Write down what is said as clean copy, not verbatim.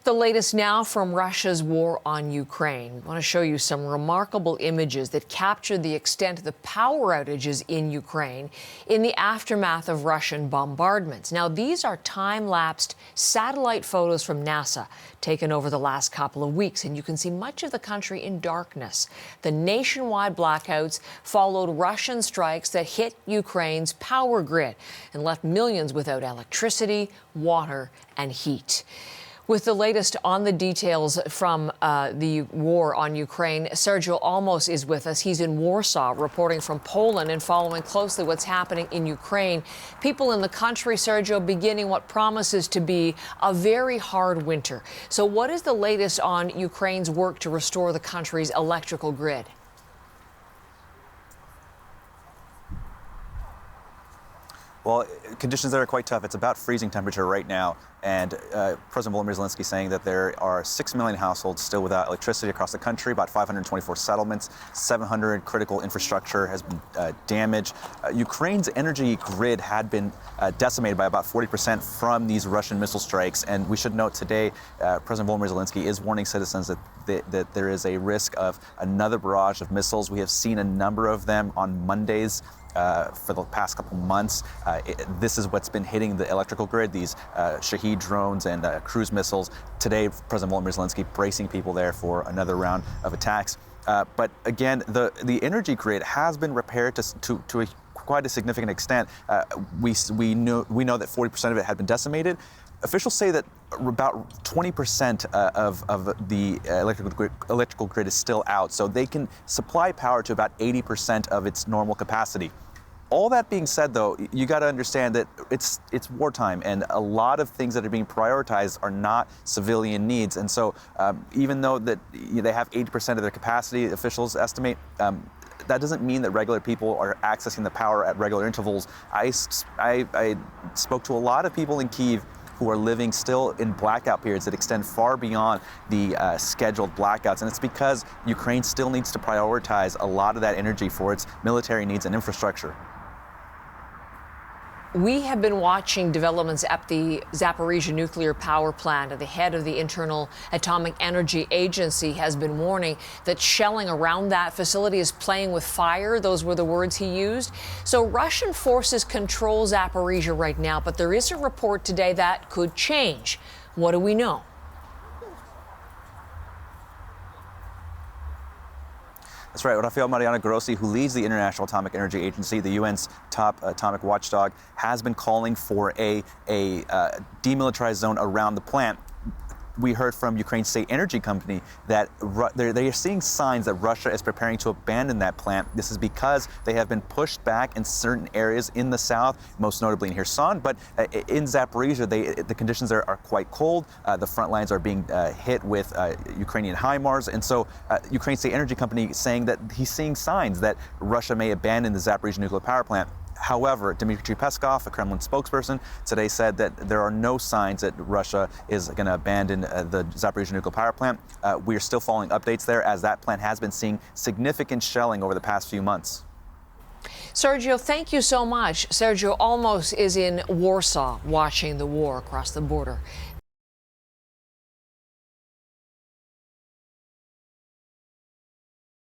The latest now from Russia's war on Ukraine. I want to show you some remarkable images that capture the extent of the power outages in Ukraine in the aftermath of Russian bombardments. Now, these are time-lapsed satellite photos from NASA taken over the last couple of weeks, and you can see much of the country in darkness. The nationwide blackouts followed Russian strikes that hit Ukraine's power grid and left millions without electricity, water, and heat. With the latest on the details from the war on Ukraine, Sergio Olmos is with us. He's in Warsaw, reporting from Poland and following closely what's happening in Ukraine. People in the country, Sergio, beginning what promises to be a very hard winter. So what is the latest on Ukraine's work to restore the country's electrical grid? Well, conditions there are quite tough. It's about freezing temperature right now. And President Volodymyr Zelenskyy saying that there are 6 million households still without electricity across the country, about 524 settlements, 700 critical infrastructure has been damaged. Ukraine's energy grid had been decimated by about 40% from these Russian missile strikes. And we should note today, President Volodymyr Zelenskyy is warning citizens that there is a risk of another barrage of missiles. We have seen a number of them on Mondays. For the past couple months. This is what's been hitting the electrical grid, these Shahed drones and cruise missiles. Today, President Volodymyr Zelenskyy bracing people there for another round of attacks. But again, the energy grid has been repaired to quite a significant extent. We know that 40% of it had been decimated. Officials say that about 20% of the electrical grid is still out, so they can supply power to about 80% of its normal capacity. All that being said, though, you got to understand that it's wartime, and a lot of things that are being prioritized are not civilian needs. And so even though that they have 80% of their capacity, officials estimate, that doesn't mean that regular people are accessing the power at regular intervals. I spoke to a lot of people in Kyiv who are living still in blackout periods that extend far beyond the scheduled blackouts. And it's because Ukraine still needs to prioritize a lot of that energy for its military needs and infrastructure. We have been watching developments at the Zaporizhzhia nuclear power plant. The head of the Internal Atomic Energy Agency has been warning that shelling around that facility is playing with fire. Those were the words he used. So Russian forces control Zaporizhzhia right now, but there is a report today that could change. What do we know? That's right. Rafael Mariano Grossi, who leads the International Atomic Energy Agency, the UN's top atomic watchdog, has been calling for a demilitarized zone around the plant. We heard from Ukraine's state energy company that they are seeing signs that Russia is preparing to abandon that plant. This is because they have been pushed back in certain areas in the south, most notably in Kherson. But in Zaporizhzhia, the conditions there are quite cold. The front lines are being hit with Ukrainian HIMARS. And so Ukraine's state energy company saying that he's seeing signs that Russia may abandon the Zaporizhzhia nuclear power plant. However, Dmitry Peskov, a Kremlin spokesperson, today said that there are no signs that Russia is going to abandon the Zaporizhzhia nuclear power plant. We are still following updates there, as that plant has been seeing significant shelling over the past few months. Sergio, thank you so much. Sergio Olmos is in Warsaw watching the war across the border.